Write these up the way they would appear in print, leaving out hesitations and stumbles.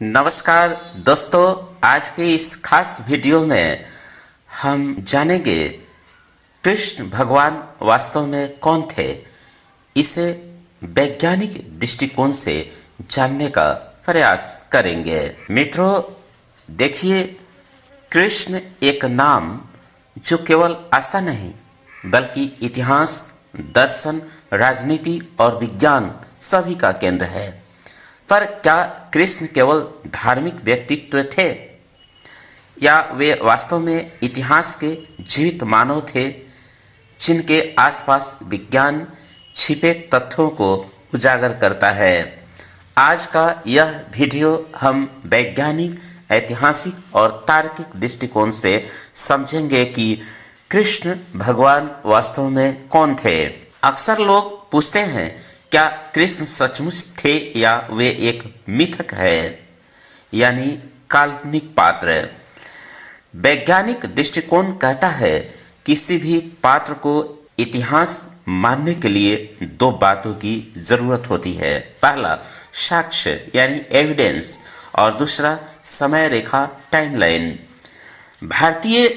नमस्कार दोस्तों, आज के इस खास वीडियो में हम जानेंगे कृष्ण भगवान वास्तव में कौन थे। इसे वैज्ञानिक दृष्टिकोण से जानने का प्रयास करेंगे। मित्रों, देखिए, कृष्ण एक नाम जो केवल आस्था नहीं बल्कि इतिहास, दर्शन, राजनीति और विज्ञान सभी का केंद्र है। पर क्या कृष्ण केवल धार्मिक व्यक्तित्व थे या वे वास्तव में इतिहास के जीवित मानव थे जिनके आसपास विज्ञान छिपे तथ्यों को उजागर करता है। आज का यह वीडियो हम वैज्ञानिक, ऐतिहासिक और तार्किक दृष्टिकोण से समझेंगे कि कृष्ण भगवान वास्तव में कौन थे। अक्सर लोग पूछते हैं, क्या कृष्ण सचमुच थे या वे एक मिथक है, यानी काल्पनिक पात्र। वैज्ञानिक दृष्टिकोण कहता है किसी भी पात्र को इतिहास मानने के लिए दो बातों की जरूरत होती है। पहला साक्ष्य यानी एविडेंस और दूसरा समय रेखा टाइमलाइन। भारतीय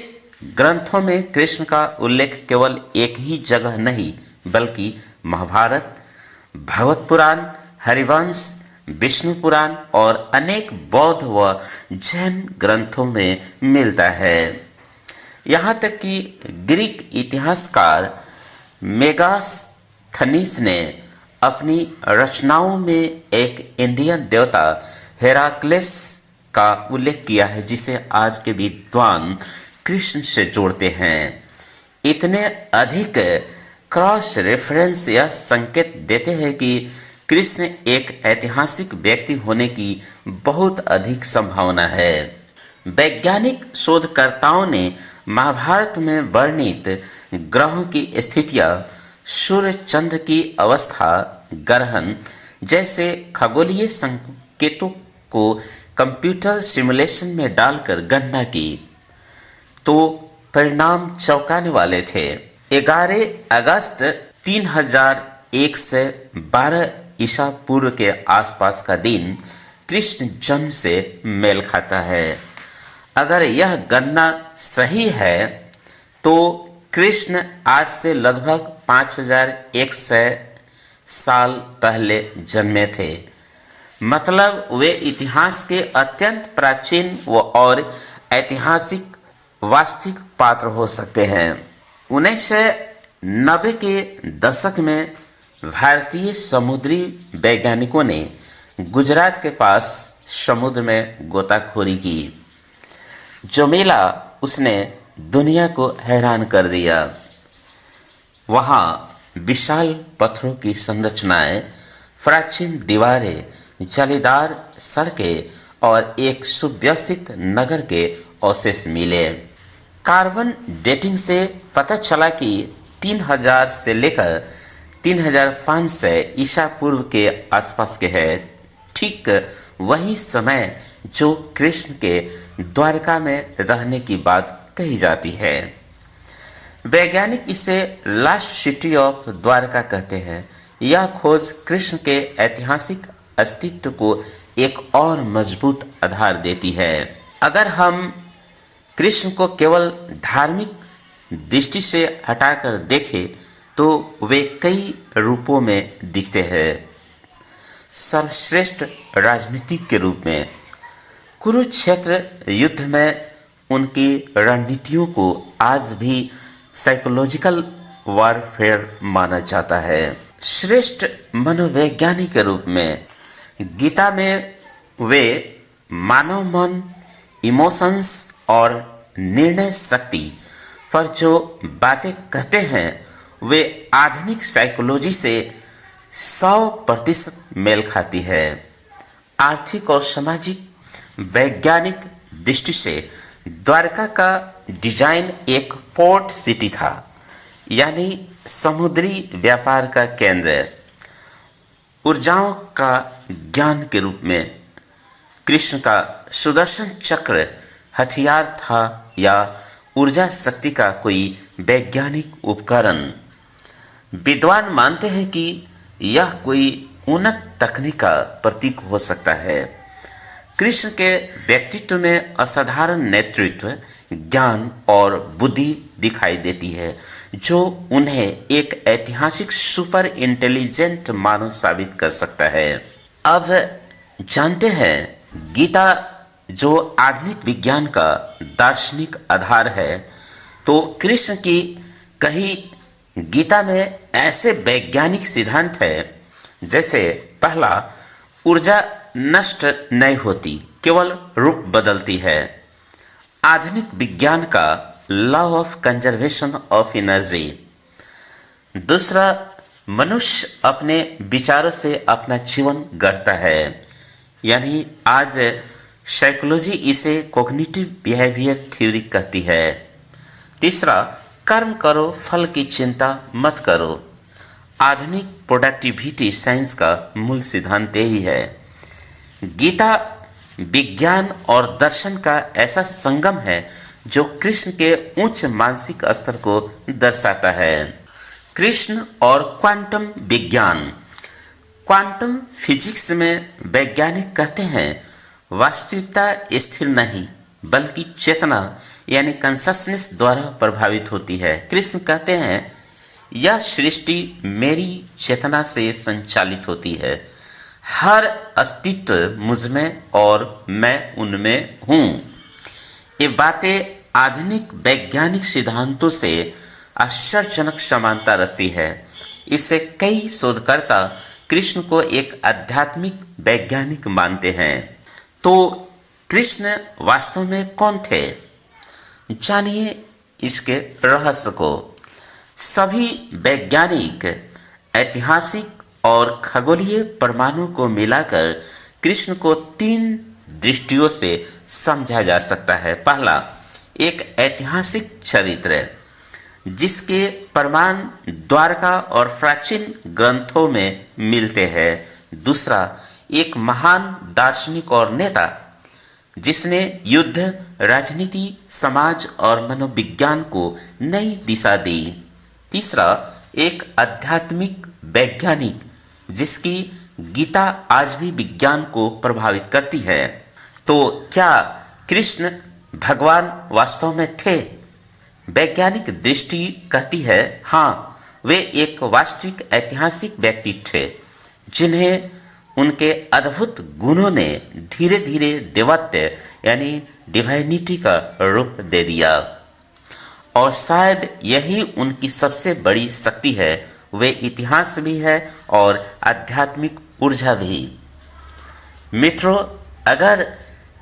ग्रंथों में कृष्ण का उल्लेख केवल एक ही जगह नहीं बल्कि महाभारत, भगवत पुराण, हरिवंश, विष्णु पुराण और अनेक बौद्ध व जैन ग्रंथों में मिलता है। यहाँ तक कि ग्रीक इतिहासकार मेगास्थनीज ने अपनी रचनाओं में एक इंडियन देवता हेराक्लेस का उल्लेख किया है, जिसे आज के विद्वान कृष्ण से जोड़ते हैं। इतने अधिक क्रॉस रेफरेंस यह संकेत देते हैं कि कृष्ण एक ऐतिहासिक व्यक्ति होने की बहुत अधिक संभावना है। वैज्ञानिक शोधकर्ताओं ने महाभारत में वर्णित ग्रहों की स्थितियां, सूर्य चंद्र की अवस्था, ग्रहण जैसे खगोलीय संकेतों को कंप्यूटर सिमुलेशन में डालकर गणना की तो परिणाम चौंकाने वाले थे। 11 अगस्त 3001 से 12 ईसा पूर्व के आसपास का दिन कृष्ण जन्म से मेल खाता है। अगर यह गणना सही है तो कृष्ण आज से लगभग 5100 साल पहले जन्मे थे। मतलब वे इतिहास के अत्यंत प्राचीन और ऐतिहासिक वास्तविक पात्र हो सकते हैं। 1990 के दशक में भारतीय समुद्री वैज्ञानिकों ने गुजरात के पास समुद्र में गोताखोरी की। जो मिला उसने दुनिया को हैरान कर दिया। वहाँ विशाल पत्थरों की संरचनाएं, प्राचीन दीवारें, जालीदार सड़कें और एक सुव्यवस्थित नगर के अवशेष मिले। कार्बन डेटिंग से पता चला कि 3000 से लेकर 3500 ईसा पूर्व के आसपास के है। ठीक वही समय जो कृष्ण के द्वारका में रहने की बात कही जाती है। वैज्ञानिक इसे लास्ट सिटी ऑफ द्वारका कहते हैं। यह खोज कृष्ण के ऐतिहासिक अस्तित्व को एक और मजबूत आधार देती है। अगर हम कृष्ण को केवल धार्मिक दृष्टि से हटाकर देखें तो वे कई रूपों में दिखते हैं। सर्वश्रेष्ठ राजनीतिक के रूप में कुरुक्षेत्र युद्ध में उनकी रणनीतियों को आज भी साइकोलॉजिकल वॉरफेयर माना जाता है। श्रेष्ठ मनोवैज्ञानिक के रूप में गीता में वे मानव मन, इमोशंस और निर्णय शक्ति पर जो बातें कहते हैं वे आधुनिक साइकोलॉजी से 100% मेल खाती है। आर्थिक और सामाजिक वैज्ञानिक दृष्टि से द्वारका का डिजाइन एक पोर्ट सिटी था, यानी समुद्री व्यापार का केंद्र। ऊर्जाओं का ज्ञान के रूप में कृष्ण का सुदर्शन चक्र हथियार था या ऊर्जा शक्ति का कोई वैज्ञानिक उपकरण। विद्वान मानते हैं कि यह कोई उन्नत तकनीक का प्रतीक हो सकता है। कृष्ण के व्यक्तित्व में असाधारण नेतृत्व, ज्ञान और बुद्धि दिखाई देती है, जो उन्हें एक ऐतिहासिक सुपर इंटेलिजेंट मानव साबित कर सकता है। अब जानते हैं गीता जो आधुनिक विज्ञान का दार्शनिक आधार है, तो कृष्ण की कही गीता में ऐसे वैज्ञानिक सिद्धांत है, जैसे पहला, ऊर्जा नष्ट नहीं होती, केवल रूप बदलती है। आधुनिक विज्ञान का law of conservation of energy. दूसरा, मनुष्य अपने विचारों से अपना जीवन गढ़ता है, यानी आज साइकोलॉजी इसे कॉग्निटिव बिहेवियर थ्योरी कहती है। तीसरा, कर्म करो, फल की चिंता मत करो। आधुनिक प्रोडक्टिविटी साइंस का मूल सिद्धांत यही है। गीता विज्ञान और दर्शन का ऐसा संगम है जो कृष्ण के उच्च मानसिक स्तर को दर्शाता है। कृष्ण और क्वांटम विज्ञान। क्वांटम फिजिक्स में वैज्ञानिक कहते हैं वास्तविकता स्थिर नहीं बल्कि चेतना यानी कॉन्शसनेस द्वारा प्रभावित होती है। कृष्ण कहते हैं यह सृष्टि मेरी चेतना से संचालित होती है, हर अस्तित्व मुझमें और मैं उनमें हूँ। ये बातें आधुनिक वैज्ञानिक सिद्धांतों से आश्चर्यजनक समानता रखती है। इससे कई शोधकर्ता कृष्ण को एक आध्यात्मिक वैज्ञानिक मानते हैं। तो कृष्ण वास्तव में कौन थे? जानिए इसके रहस्य को। सभी वैज्ञानिक, ऐतिहासिक और खगोलीय प्रमाणों को मिलाकर कृष्ण को 3 दृष्टियों से समझा जा सकता है। पहला, एक ऐतिहासिक चरित्र जिसके प्रमाण द्वारका और प्राचीन ग्रंथों में मिलते हैं। दूसरा, एक महान दार्शनिक और नेता जिसने युद्ध, राजनीति, समाज और मनोविज्ञान को नई दिशा दी। तीसरा, एक आध्यात्मिक वैज्ञानिक जिसकी गीता आज भी विज्ञान को प्रभावित करती है। तो क्या कृष्ण भगवान वास्तव में थे? वैज्ञानिक दृष्टि कहती है हाँ, वे एक वास्तविक ऐतिहासिक व्यक्ति थे जिन्हें उनके अद्भुत गुणों ने धीरे धीरे देवत्व यानी डिवाइनिटी का रूप दे दिया, और शायद यही उनकी सबसे बड़ी शक्ति है। वे इतिहास भी है और आध्यात्मिक ऊर्जा भी। मित्रों, अगर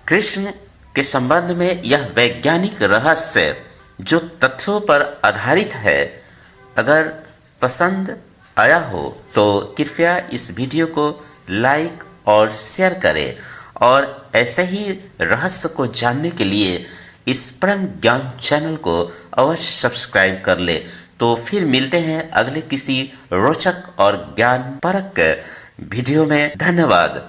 कृष्ण के संबंध में यह वैज्ञानिक रहस्य जो तथ्यों पर आधारित है अगर पसंद आया हो तो कृपया इस वीडियो को लाइक और शेयर करें, और ऐसे ही रहस्य को जानने के लिए इस परम ज्ञान चैनल को अवश्य सब्सक्राइब कर ले। तो फिर मिलते हैं अगले किसी रोचक और ज्ञानपरक वीडियो में। धन्यवाद।